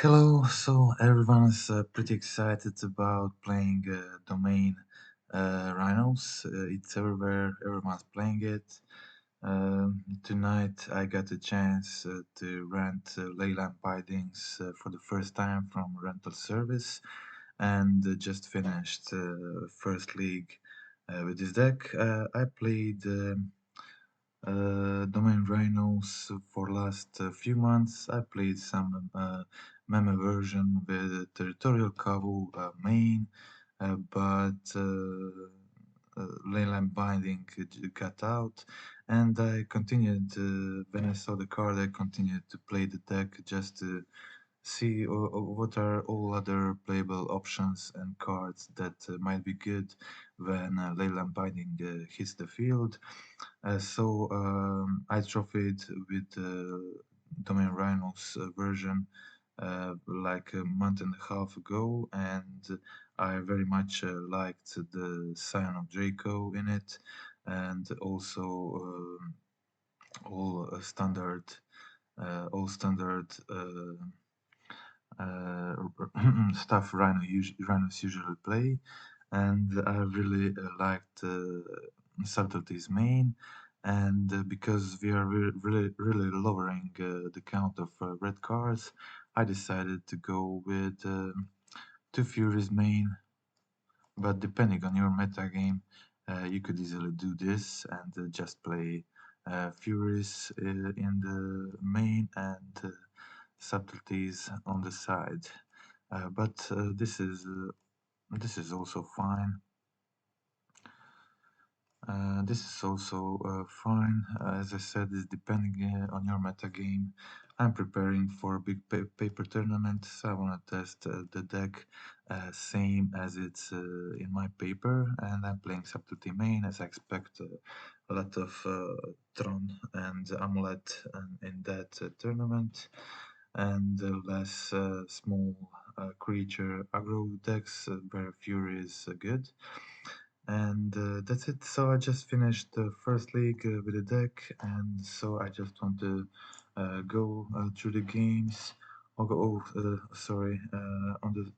Hello, so everyone's pretty excited about playing domain Rhinos. It's everywhere, everyone's playing it. Tonight I got a chance to rent Leyland Bindings for the first time from rental service and just finished first league with this deck. I played domain Rhinos for last few months. I played some meme version with territorial Kavu main, but Leyland Binding got out, and I continued. When I saw the card, I continued to play the deck just to see what are all other playable options and cards that might be good when Leyland Binding hits the field. I trophied with Domain Rhinos version like a month and a half ago, and I very much liked the Scion of Draco in it, and also all standard, all standard. Stuff Rhinos usually play, and I really liked Subtlety's main, and because we are really lowering the count of red cards, I decided to go with two Furies main, but depending on your meta game, you could easily do this and just play Furies in the main and subtleties on the side. But this is also fine. This is also fine. As I said, it's depending on your meta game. I'm preparing for a big paper tournament, so I want to test the deck same as it's in my paper, and I'm playing Subtlety main as I expect a lot of Tron and Amulet in that tournament, and less small creature aggro decks where Fury is good. And that's it. So I just finished the first league with a deck, and so I just want to go through the games. Sorry. On the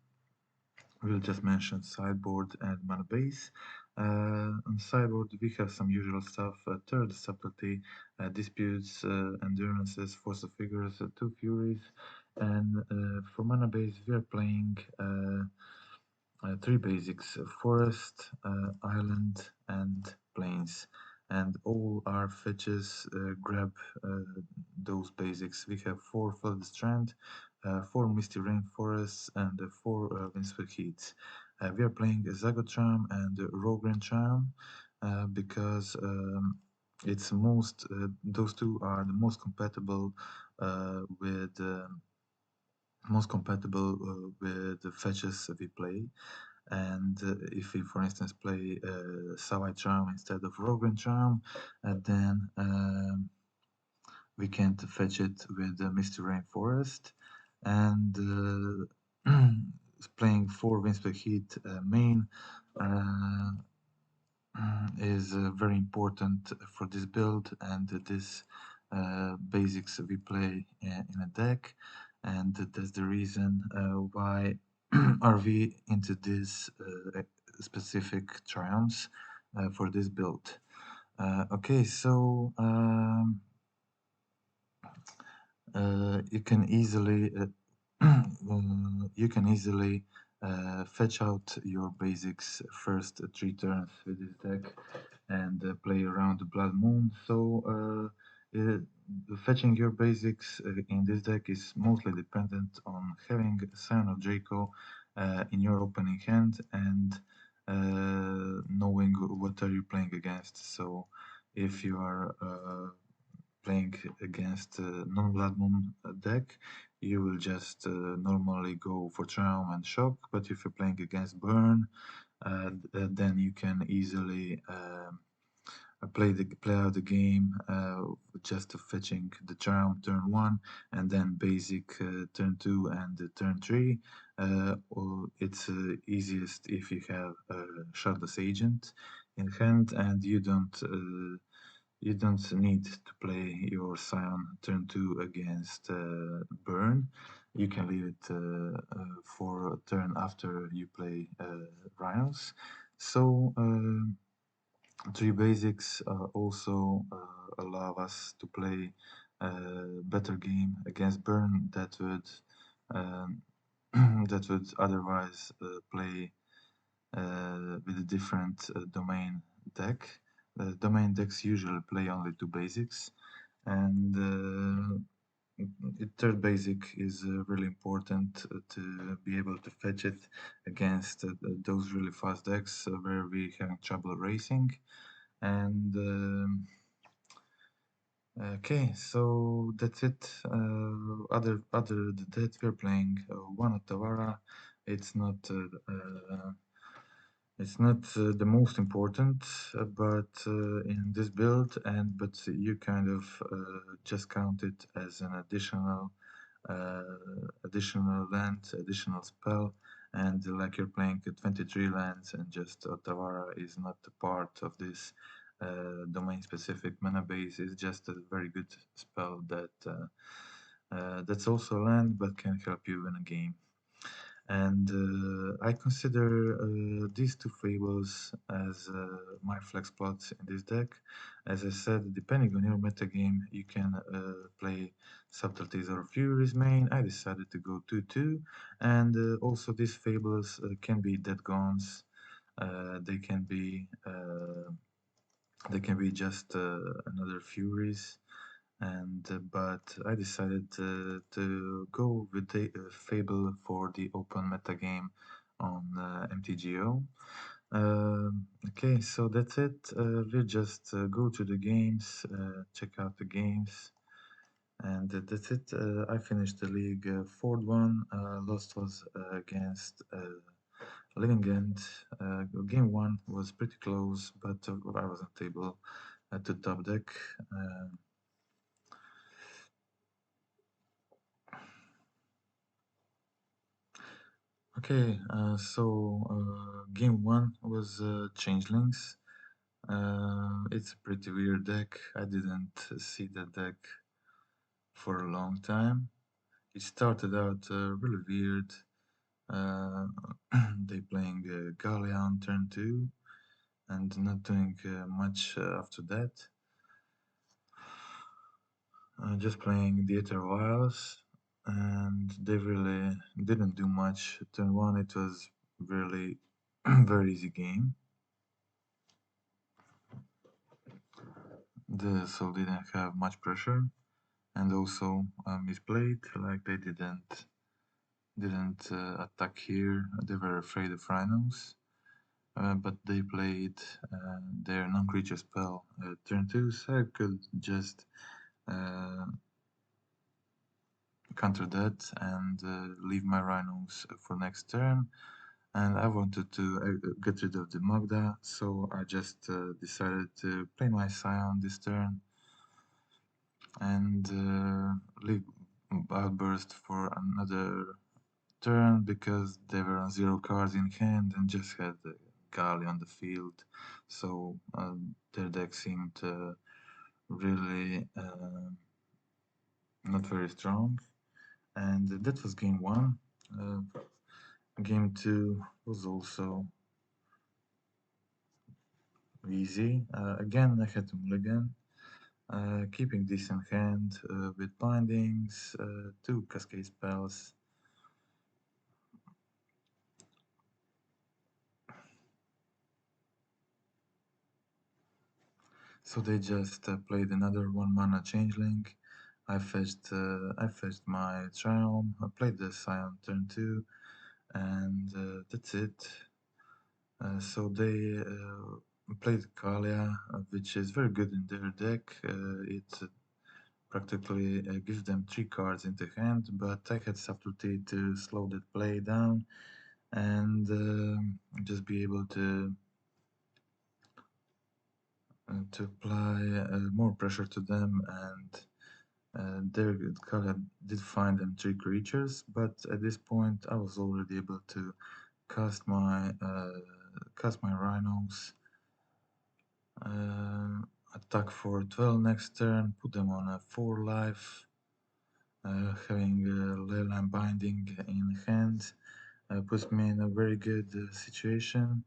We'll just mention sideboard and mana base. On sideboard, we have some usual stuff: third subtlety, disputes, endurances, force of figures, two furies, and for mana base, we are playing. Three basics: forest, island, and plains. And all our fetches grab those basics. We have four flooded strand, four misty rainforests, and four windswept heats. We are playing a Zago charm and a Rogren charm because it's most those two are the most compatible with the fetches we play. And if we, for instance, play Savai Charm instead of Rogren Charm, then we can't fetch it with Misty Rainforest. And playing 4 Windspeed Heat main is very important for this build and this basics we play in a deck. And that's the reason why are we into this specific triumphs for this build. Okay, so you can easily fetch out your basics first 3 turns with this deck and play around the Blood Moon. So fetching your basics in this deck is mostly dependent on having Scion of Draco in your opening hand and knowing what are you playing against. So if you are playing against non-Blood Moon deck, you will just normally go for Traum and Shock, but if you're playing against Burn, then you can easily play out the game just fetching the charm turn 1 and then basic turn 2 and turn 3. It's easiest if you have a Shardless Agent in hand and you don't need to play your Scion turn 2 against Burn. you can leave it for a turn after you play Rhinos. So three basics also allow us to play a better game against Burn that would um, that would otherwise play with a different domain deck. Domain decks usually play only two basics, and third basic is really important to be able to fetch it against those really fast decks where we having trouble racing. And okay, so that's it. Other than that, we're playing one Tavara. It's not the most important, but in this build, but you kind of just count it as an uh, additional land, additional spell, and like you're playing 23 lands, and just Tavara is not a part of this domain-specific mana base. It's just a very good spell that's also land, but can help you win a game. And I consider these two fables as my flex plots in this deck. As I said, depending on your metagame, you can play Subtleties or Fury's main. I decided to go 2-2, and also these fables can be dead gauns. They can be just another Furies, and but I decided to go with the Fable for the open meta game on MTGO. Okay, so that's it. We'll just go to the games, check out the games, and that's it. I finished the league 4-1. Lost was against Living End. Game 1 was pretty close, but I wasn't able to top deck. Okay, game one was Changelings. It's a pretty weird deck. I didn't see that deck for a long time. It started out really weird. Uh, they playing Galia on turn 2 and not doing much after that. Just playing the Ether Vials, and they really didn't do much. Turn 1 it was really very easy game. The Soul didn't have much pressure, and also misplayed, like they didn't attack here. They were afraid of Rhinos, but they played their non-creature spell turn 2, so I could just uh, counter that and leave my Rhinos for next turn. And I wanted to get rid of the Magda, so I just decided to play my Scion this turn and leave Outburst for another turn because they were on 0 cards in hand and just had Gali on the field. So their deck seemed really not very strong. And that was game 1. Game 2 was also easy. Again, I had to mulligan. Keeping this in hand with bindings, 2 cascade spells. So they just played another 1 mana changeling. I fetched my Triumph, I played the Scion turn 2, and that's it. So they played Kalia, which is very good in their deck. It practically gives them 3 cards into hand, but I had subtlety to slow that play down and just be able to apply more pressure to them, and their color did find them 3 creatures, but at this point I was already able to cast my Rhinos, attack for 12 next turn, put them on a 4 life, having Leyline Binding in hand puts me in a very good situation.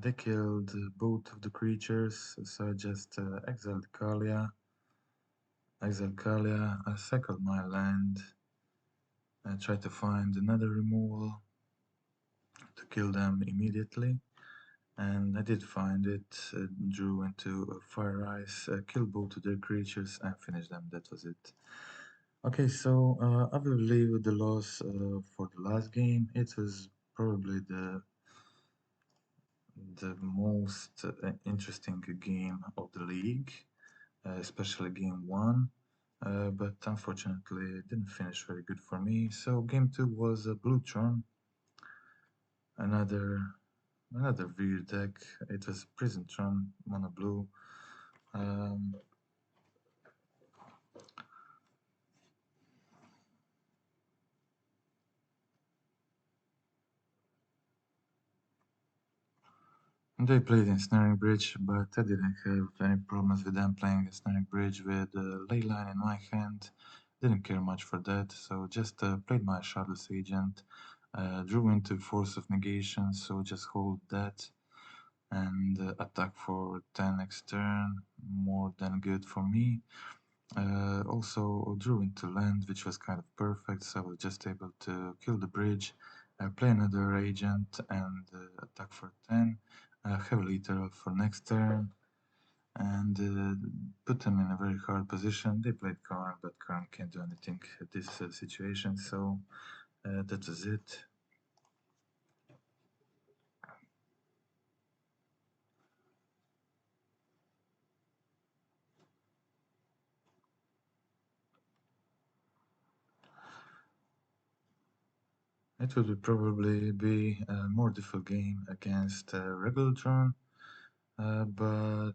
They killed both of the creatures, so I just exiled Kalia, I cycled my land, I tried to find another removal to kill them immediately, and I did find it, drew into a Fire Ice, killed both of their creatures and finished them, that was it. Okay, so I will leave the loss for the last game. It was probably the most interesting game of the league, especially game one. But unfortunately, it didn't finish very good for me. So game two was a Blue Tron, another another weird deck. It was Prison Tron, mono blue. Um, They played in Snaring Bridge, but I didn't have any problems with them playing a Snaring Bridge with Leyline in my hand. Didn't care much for that, so just played my Shardless Agent, drew into Force of Negation, so just hold that and attack for 10 next turn, more than good for me. Also drew into land, which was kind of perfect, so I was just able to kill the bridge, play another agent and attack for 10, have lethal for next turn, and put them in a very hard position. They played Karn, but Karn can't do anything at this situation, so that was it. It would probably be a more difficult game against Regulatron, but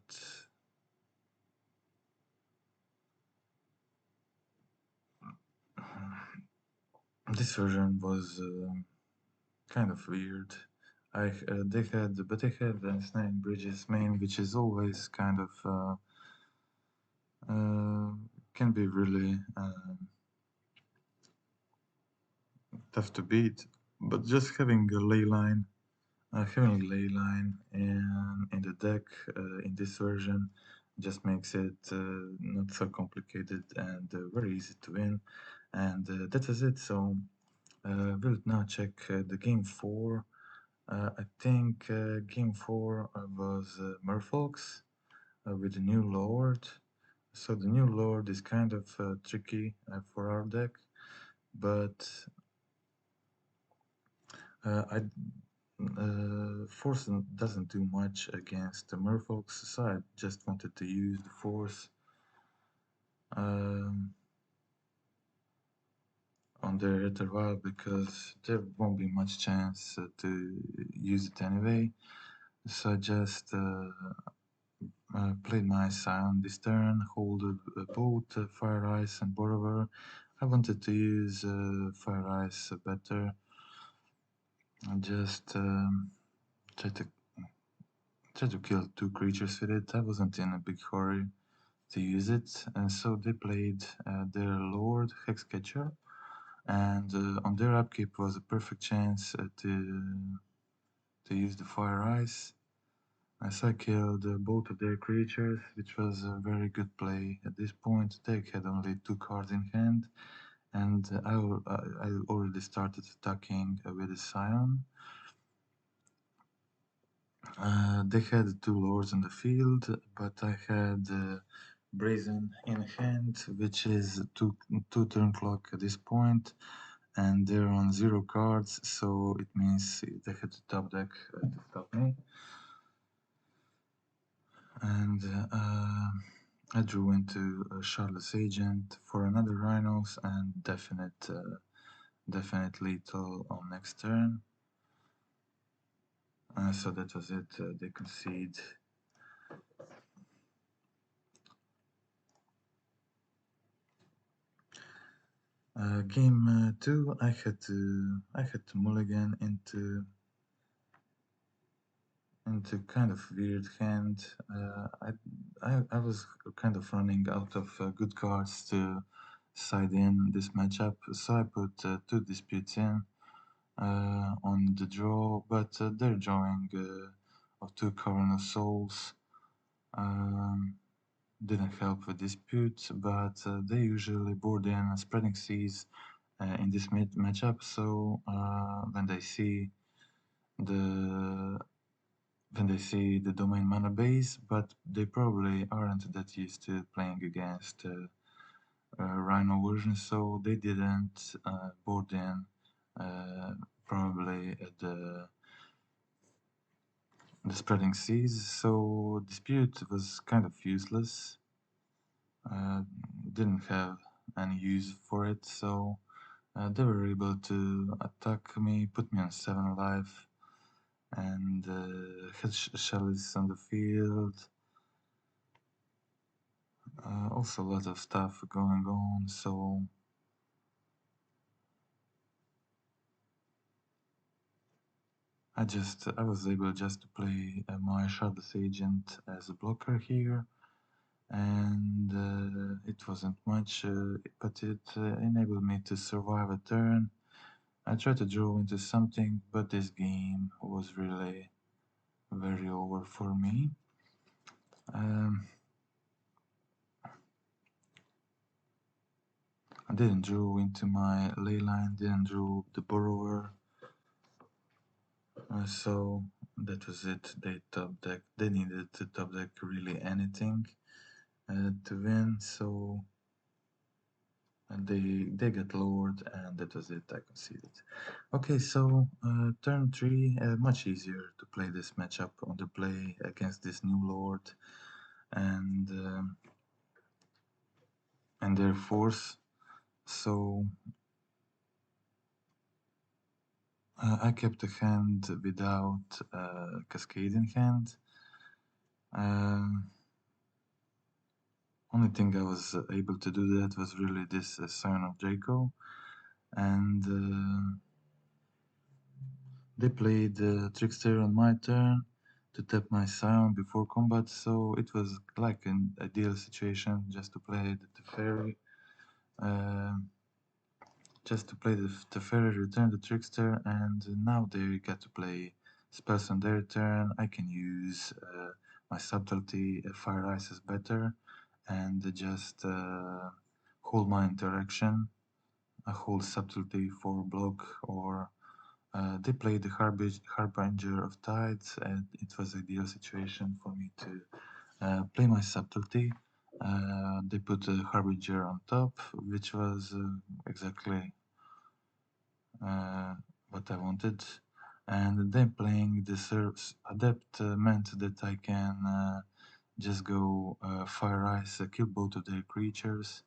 this version was kind of weird. They had Snaring Bridges main, which is always kind of uh, can be really tough to beat. But just having a ley line in the deck in this version just makes it not so complicated and very easy to win. And that is it. So we'll now check the game 4. I think game 4 was Merfolk's with the new Lord. So the new Lord is kind of tricky for our deck, but I Force doesn't do much against the Merfolks, so I just wanted to use the Force um, on the interval because there won't be much chance to use it anyway. So I just played my Scion this turn, hold both Fire Ice and Borrower. I wanted to use Fire Ice better. I just tried to kill two creatures with it. I wasn't in a big hurry to use it, and so they played their Lord Hexcatcher, and on their upkeep was a perfect chance to use the Fire Ice. As I killed both of their creatures, which was a very good play at this point. They had only 2 cards in hand, and I already started attacking with a Scion. They had 2 lords in the field, but I had Brazen in hand, which is two turn clock at this point, and they're on 0 cards, so it means they had to top deck to stop me. And I drew into a Charlotte's Agent for another Rhinos and definite lethal on next turn. So that was it. They concede. Game 2, I had to mulligan into kind of weird hand. I was kind of running out of good cards side in this matchup. So I put two disputes in on the draw, but their drawing of two Current of Souls um, didn't help the dispute, but they usually board in Spreading Seas in this matchup. So when they see the domain mana base, but they probably aren't that used to playing against Rhino version, so they didn't board in probably at the Spreading Seas, so Dispute was kind of useless. Didn't have any use for it, so they were able to attack me, put me on 7 life, and had Shellis on the field. Also a lot of stuff going on, so I was able just to play my Shardless Agent as a blocker here, and it wasn't much, but it enabled me to survive a turn. I tried to draw into something, but this game was really very over for me. I didn't draw into my ley line, didn't draw the borrower, so that was it. They needed to top deck really anything to win, so they got lowered, and that was it. I conceded. Okay, so turn 3, much easier to play this matchup on the play against this new lord and their force. So I kept a hand without cascading hand. Only thing I was able to do that was really this Scion of Draco, and they played Trickster on my turn to tap my Scion before combat, so it was like an ideal situation just to play the Teferi. Just to play the Teferi, return the Trickster, and now they get to play spells on their turn. I can use my Subtlety, Fire Ice is better, and just hold my interaction. I hold Subtlety for block, or they played the Harbinger of Tides, and it was ideal situation for me to play my Subtlety. They put a Harbinger on top, which was exactly what I wanted. And then playing the Serf's Adept meant that I can just go Fire Ice, kill both of their creatures,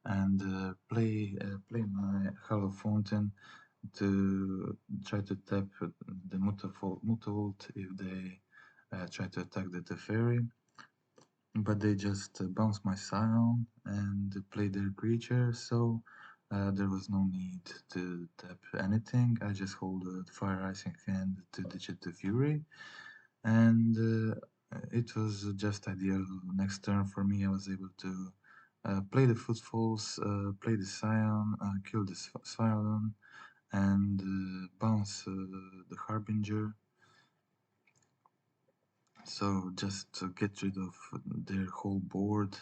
and play my Hollow Fountain to try to tap the Mutavault if they try to attack the Teferi. But they just bounce my Scion and play their creature, so there was no need to tap anything. I just hold a Fire Ice in hand to digit the Fury, and it was just ideal. Next turn for me, I was able to play the Footfalls, play the Scion, kill the Scion, and bounce the Harbinger. So just to get rid of their whole board,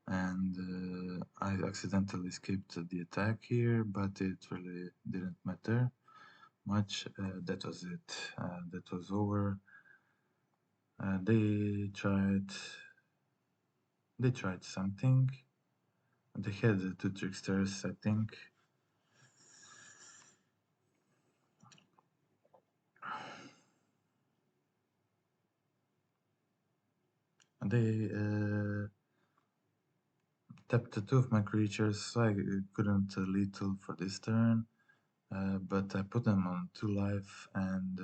and I accidentally skipped the attack here, but it really didn't matter much. That was it. That was over. They tried something. They had two tricksters, I think. They tapped two of my creatures, so I couldn't lethal for this turn. But I put them on 2 life and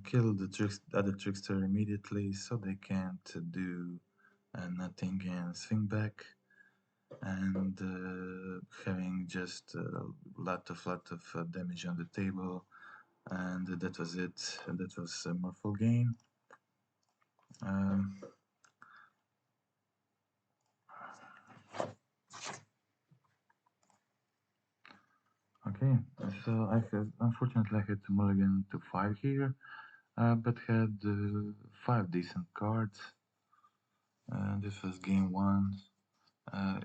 kill the other trickster immediately, so they can't do nothing and swing back. And having just a lot of damage on the table, and that was it. That was a Morphle game. Um, Okay, so unfortunately I had to mulligan to 5 here, but had 5 decent cards. This was game 1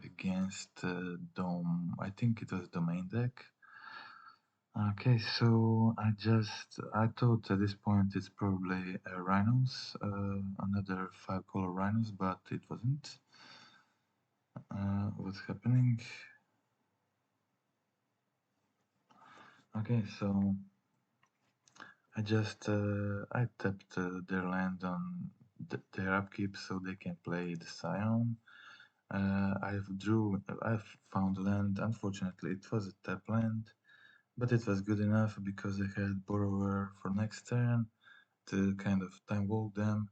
against Dome, I think it was the main deck. Okay, so I thought at this point it's probably Rhinos, another 5 color Rhinos, but it wasn't. What's happening? Okay, so I tapped their land on their upkeep so they can play the Scion. I found land. Unfortunately, it was a tap land, but it was good enough because I had Borrower for next turn to kind of time walk them.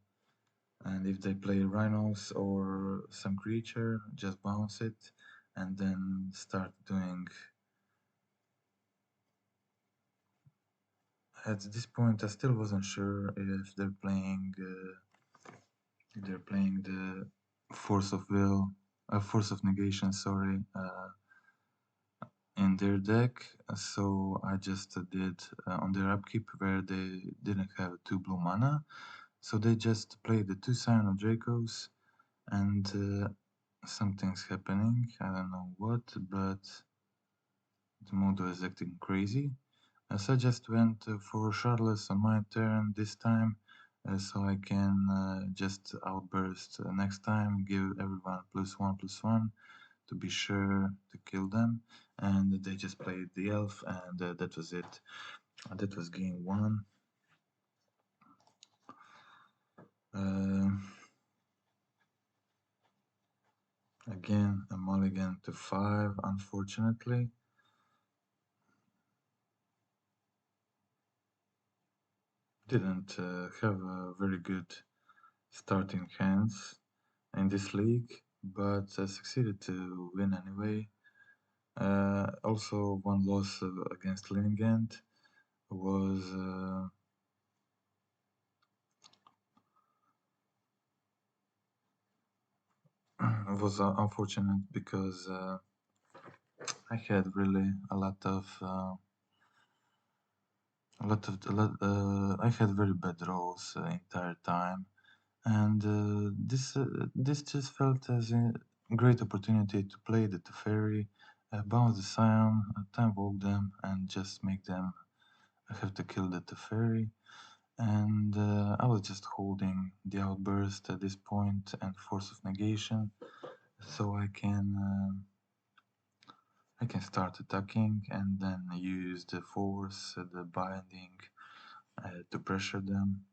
And if they play Rhinos or some creature, just bounce it and then start doing. At this point, I still wasn't sure if they're playing the Force of Will, Force of Negation, sorry, in their deck. So I just did on their upkeep where they didn't have 2 blue mana. So they just played the 2 Scion of Dracos, and something's happening. I don't know what, but the model is acting crazy. So I just went for Shardless on my turn this time, so I can just outburst next time, give everyone +1/+1 to be sure to kill them. And they just played the elf, and that was it. That was game 1. Again, a mulligan to 5, unfortunately. Didn't have a very good starting hands in this league, but succeeded to win anyway. Also, one loss against Liningent was was unfortunate because I had really a lot of I had very bad rolls entire time, and this just felt as a great opportunity to play the Teferi, bounce the Scion, time walk them, and just make them have to kill the Teferi. And I was just holding the outburst at this point and Force of Negation, so I can start attacking and then use the force, the binding, to pressure them.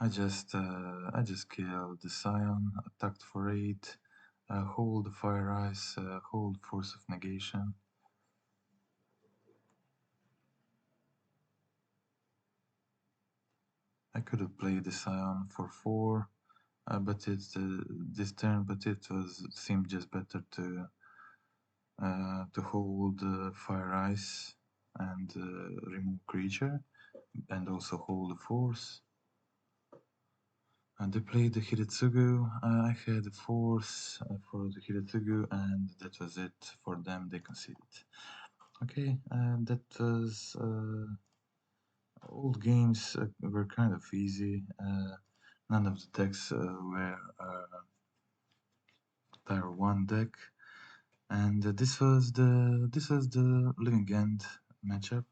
I just killed the Scion, attacked for 8, hold the Fire Ice, hold Force of Negation. I could have played the Scion for 4, but it's this turn, but it seemed just better to hold Fire Ice and remove creature, and also hold the Force. And they played the Hiritsugu. I had the Force for the Hiritsugu, and that was it for them. They conceded. Okay, that was old games were kind of easy. None of the decks were Tier 1 deck, and this was the Living End matchup.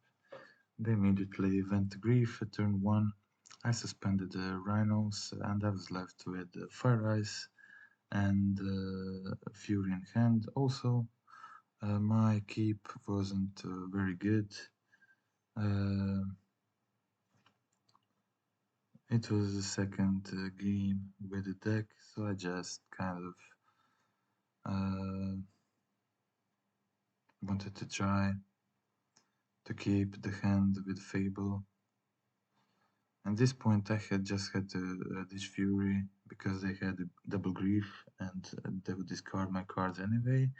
They immediately went to Grief at turn 1. I suspended the Rhinos, and I was left with Fire Ice and Fury in hand. Also, my keep wasn't very good. It was the second game with the deck, so I just kind of wanted to try to keep the hand with Fable. At this point, I had just had to ditch Fury because they had a double grief and they would discard my cards anyway.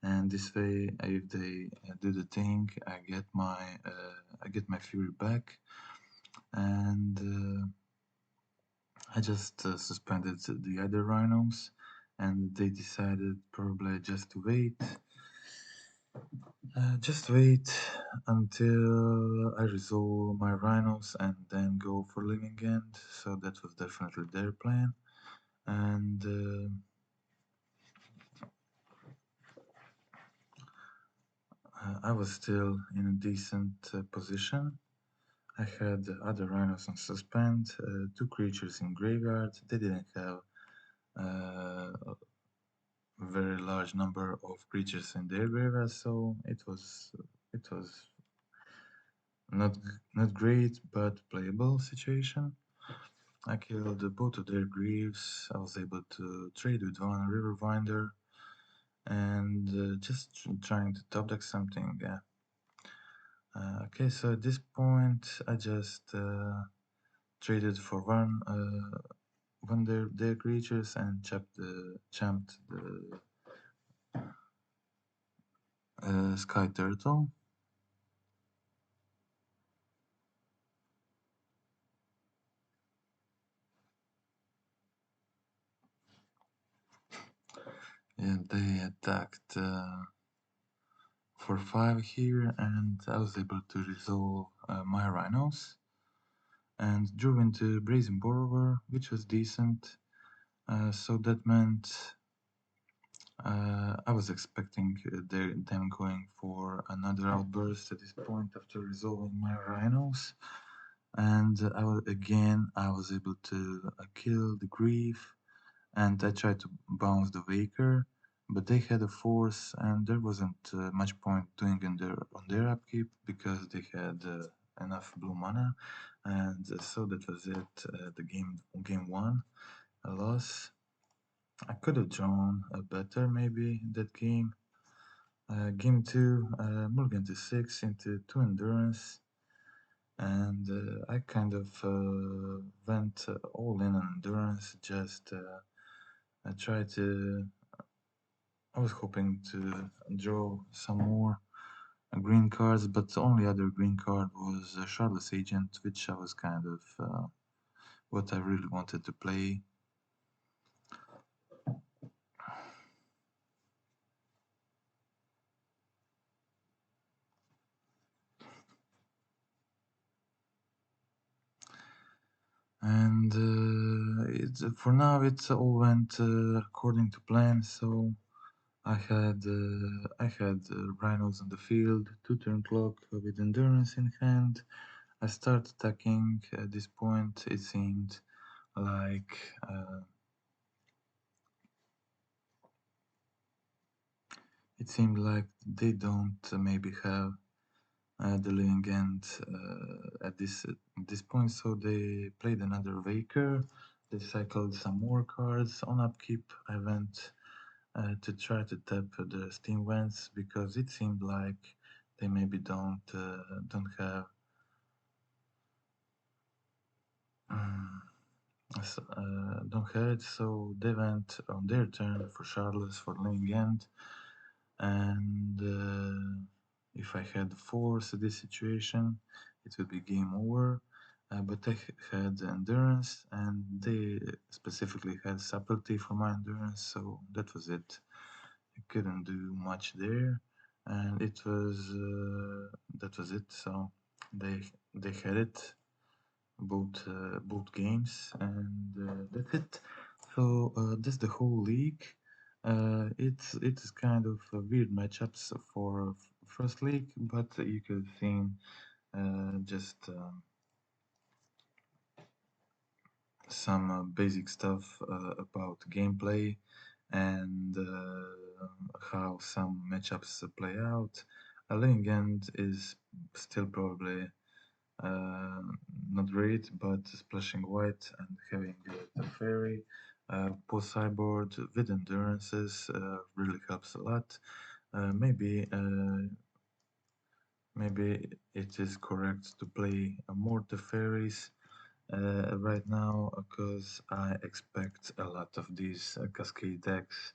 And this way, if they do the thing, I get my Fury back, and I just suspended the other Rhinos, and they decided probably just wait until I resolve my Rhinos and then go for living end. So that was definitely their plan, and I was still in a decent position. I had other Rhinos on suspend, two creatures in graveyard. They didn't have a very large number of creatures in their graveyard, so it was not not great but playable situation. I killed both of their greaves. I was able to trade with one Riverwinder and just trying to top deck something. Yeah. Okay, so at this point I just traded for one their creatures and champed the Sky Turtle. And they attacked for 5 here, and I was able to resolve my Rhinos and drew into Brazen Borrower, which was decent. So that meant I was expecting them going for another outburst at this point after resolving my Rhinos. And I was able to kill the Grief, and I tried to bounce the Waker, but they had a force, and there wasn't much point doing on their upkeep because they had enough blue mana, and so that was it. The game one, a loss. I could have drawn a better maybe that game. Game two, mulligan to 6 into 2 endurance, and I kind of went all in on endurance. I tried to. I was hoping to draw some more green cards, but the only other green card was Charlotte's Agent, which I was kind of what I really wanted to play. And for now, it all went according to plan. So I had Rhinos on the field, 2 turn clock with endurance in hand. I start attacking. At this point, like uh, it seemed like they don't maybe have the living end at this point, so they played another Waker. They cycled some more cards. On upkeep, I went to try to tap the Steam Vents because it seemed like they maybe don't have um, don't have it, so they went on their turn for Charles for living end, and if I had force at this situation, it would be game over. But I had endurance, and they specifically had subtlety for my endurance, so that was it. I couldn't do much there, and that was it. So they they had it both games, and that's it. So that's the whole league. It's kind of weird matchups for first league, but you could have seen just some basic stuff about gameplay and how some matchups play out. A Living End is still probably uh, not great, but splashing white and having the fairy post sideboard with endurances really helps a lot. Maybe it is correct to play more the fairies right now because I expect a lot of these cascade decks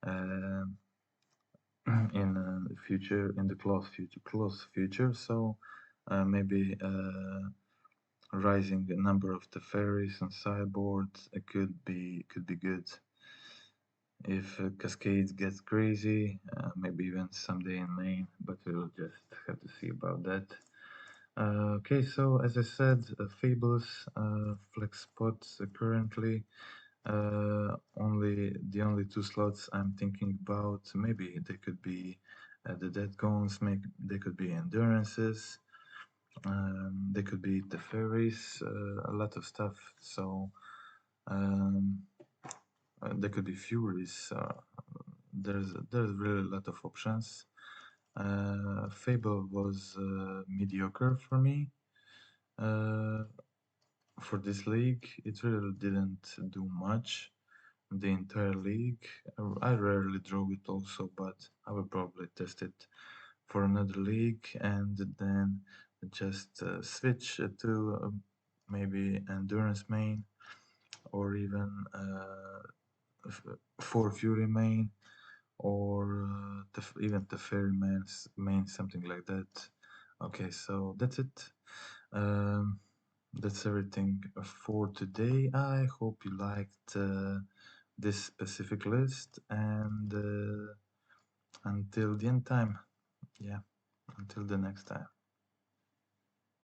uh, in the future, in the close future. So maybe rising number of the fairies on sideboard could be good. If Cascades gets crazy, maybe even someday in Maine, but we'll just have to see about that. Okay, so as I said, Fables flex spots currently. Only two slots I'm thinking about. Maybe they could be the Dead Gones. They could be Endurances. They could be the Fairies. A lot of stuff. So um, there could be Furies. There's really a lot of options. Fable was mediocre for me. Uh, for this league, it really didn't do much. The entire league. I rarely draw it also, but I will probably test it for another league and then just switch to maybe endurance main or even for fury main or even the fairy main, something like that. Okay, so that's it. Um, that's everything for today. I hope you liked this specific list, and until the end time, yeah, until the next time.